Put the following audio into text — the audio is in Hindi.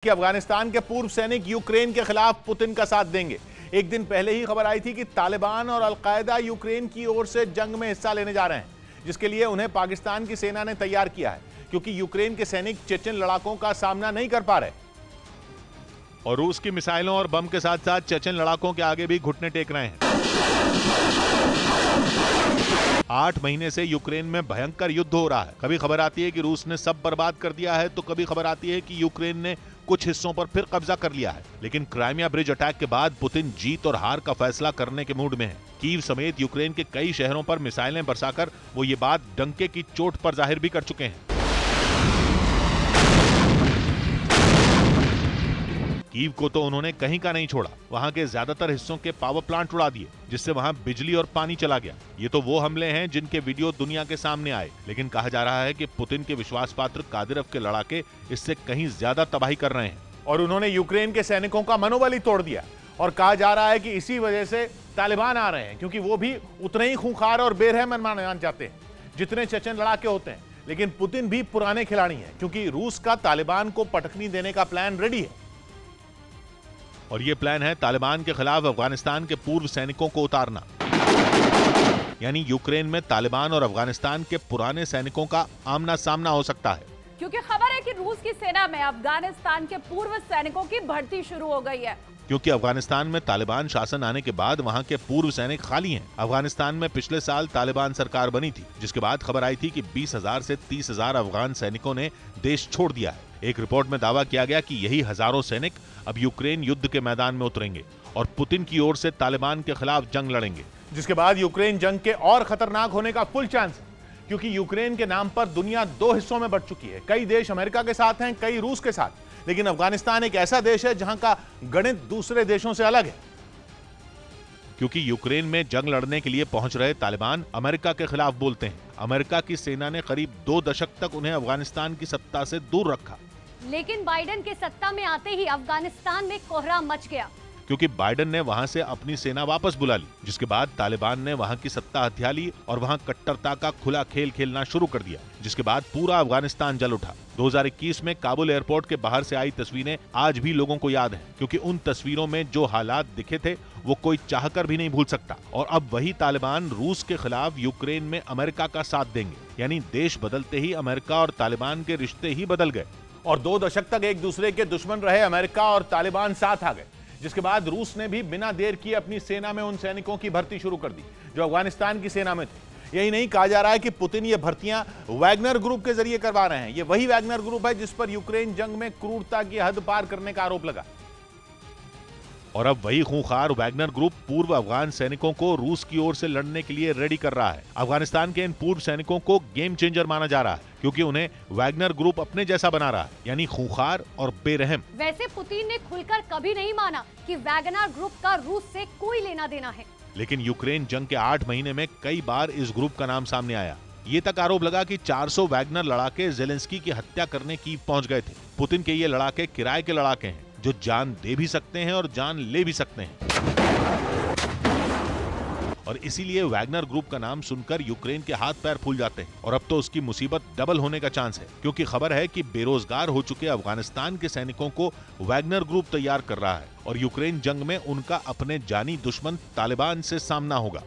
कि अफगानिस्तान के पूर्व सैनिक यूक्रेन के खिलाफ पुतिन का साथ देंगे। एक दिन पहले ही खबर आई थी कि तालिबान और अलकायदा यूक्रेन की ओर से जंग में हिस्सा लेने जा रहे हैं, जिसके लिए उन्हें पाकिस्तान की सेना ने तैयार किया है, क्योंकि यूक्रेन के सैनिक चेचन लड़ाकों का सामना नहीं कर पा रहे और रूस की मिसाइलों और बम के साथ साथ चेचन लड़ाकों के आगे भी घुटने टेक रहे हैं। 8 महीने से यूक्रेन में भयंकर युद्ध हो रहा है। कभी खबर आती है कि रूस ने सब बर्बाद कर दिया है, तो कभी खबर आती है कि यूक्रेन ने कुछ हिस्सों पर फिर कब्जा कर लिया है। लेकिन क्राइमिया ब्रिज अटैक के बाद पुतिन जीत और हार का फैसला करने के मूड में है। कीव समेत यूक्रेन के कई शहरों पर मिसाइलें बरसाकर वो ये बात डंके की चोट पर जाहिर भी कर चुके हैं। कीव को तो उन्होंने कहीं का नहीं छोड़ा, वहां के ज्यादातर हिस्सों के पावर प्लांट उड़ा दिए, जिससे वहां बिजली और पानी चला गया। ये तो वो हमले हैं जिनके वीडियो दुनिया के सामने आए, लेकिन कहा जा रहा है कि पुतिन के विश्वास पात्र कादिरव के लड़ाके इससे कहीं ज्यादा तबाही कर रहे हैं और उन्होंने यूक्रेन के सैनिकों का मनोबल ही तोड़ दिया। और कहा जा रहा है कि इसी वजह से तालिबान आ रहे हैं, क्योंकि वो भी उतने ही खूंखार और बेरहम माने जाते हैं जितने चेचन लड़ाके होते हैं। लेकिन पुतिन भी पुराने खिलाड़ी हैं, क्योंकि रूस का तालिबान को पटकनी देने का प्लान रेडी है और ये प्लान है तालिबान के खिलाफ अफगानिस्तान के पूर्व सैनिकों को उतारना। यानी यूक्रेन में तालिबान और अफगानिस्तान के पुराने सैनिकों का आमना सामना हो सकता है, क्योंकि खबर है कि रूस की सेना में अफगानिस्तान के पूर्व सैनिकों की भर्ती शुरू हो गई है। क्योंकि अफगानिस्तान में तालिबान शासन आने के बाद वहां के पूर्व सैनिक खाली हैं। अफगानिस्तान में पिछले साल तालिबान सरकार बनी थी, जिसके बाद खबर आई थी कि 20,000 से 30,000 अफगान सैनिकों ने देश छोड़ दिया है। एक रिपोर्ट में दावा किया गया कि यही हजारों सैनिक अब यूक्रेन युद्ध के मैदान में उतरेंगे और पुतिन की ओर से तालिबान के खिलाफ जंग लड़ेंगे, जिसके बाद यूक्रेन जंग के और खतरनाक होने का फुल चांस है। क्योंकि यूक्रेन के नाम पर दुनिया 2 हिस्सों में बंट चुकी है। कई देश अमेरिका के साथ हैं, कई रूस के साथ, लेकिन अफगानिस्तान एक ऐसा देश है जहां का गणित दूसरे देशों से अलग है। क्योंकि यूक्रेन में जंग लड़ने के लिए पहुंच रहे तालिबान अमेरिका के खिलाफ बोलते हैं। अमेरिका की सेना ने करीब 2 दशक तक उन्हें अफगानिस्तान की सत्ता से दूर रखा, लेकिन बाइडेन के सत्ता में आते ही अफगानिस्तान में कोहराम मच गया, क्योंकि बाइडेन ने वहां से अपनी सेना वापस बुला ली, जिसके बाद तालिबान ने वहां की सत्ता हथिया ली और वहां कट्टरता का खुला खेल खेलना शुरू कर दिया, जिसके बाद पूरा अफगानिस्तान जल उठा। 2021 में काबुल एयरपोर्ट के बाहर से आई तस्वीरें आज भी लोगों को याद हैं, क्योंकि उन तस्वीरों में जो हालात दिखे थे वो कोई चाहकर भी नहीं भूल सकता। और अब वही तालिबान रूस के खिलाफ यूक्रेन में अमेरिका का साथ देंगे। यानी देश बदलते ही अमेरिका और तालिबान के रिश्ते ही बदल गए और 2 दशक तक एक दूसरे के दुश्मन रहे अमेरिका और तालिबान साथ आ गए, जिसके बाद रूस ने भी बिना देर किए अपनी सेना में उन सैनिकों की भर्ती शुरू कर दी जो अफगानिस्तान की सेना में थे। यही नहीं, कहा जा रहा है कि पुतिन ये भर्तियां वैगनर ग्रुप के जरिए करवा रहे हैं। ये वही वैगनर ग्रुप है जिस पर यूक्रेन जंग में क्रूरता की हद पार करने का आरोप लगा। और अब वही खूंखार वैगनर ग्रुप पूर्व अफगान सैनिकों को रूस की ओर से लड़ने के लिए रेडी कर रहा है। अफगानिस्तान के इन पूर्व सैनिकों को गेम चेंजर माना जा रहा है, क्योंकि उन्हें वैगनर ग्रुप अपने जैसा बना रहा है, यानी खूंखार और बेरहम। वैसे पुतिन ने खुलकर कभी नहीं माना कि वैगनर ग्रुप का रूस से कोई लेना देना है, लेकिन यूक्रेन जंग के 8 महीने में कई बार इस ग्रुप का नाम सामने आया। ये तक आरोप लगा कि 400 वैगनर लड़ाके जेलेंस्की की हत्या करने की पहुंच गए थे। पुतिन के ये लड़ाके किराए के लड़ाके हैं, जो जान दे भी सकते हैं और जान ले भी सकते हैं। और इसीलिए वैगनर ग्रुप का नाम सुनकर यूक्रेन के हाथ पैर फूल जाते हैं। और अब तो उसकी मुसीबत डबल होने का चांस है, क्योंकि खबर है कि बेरोजगार हो चुके अफगानिस्तान के सैनिकों को वैगनर ग्रुप तैयार कर रहा है और यूक्रेन जंग में उनका अपने जानी दुश्मन तालिबान से सामना होगा।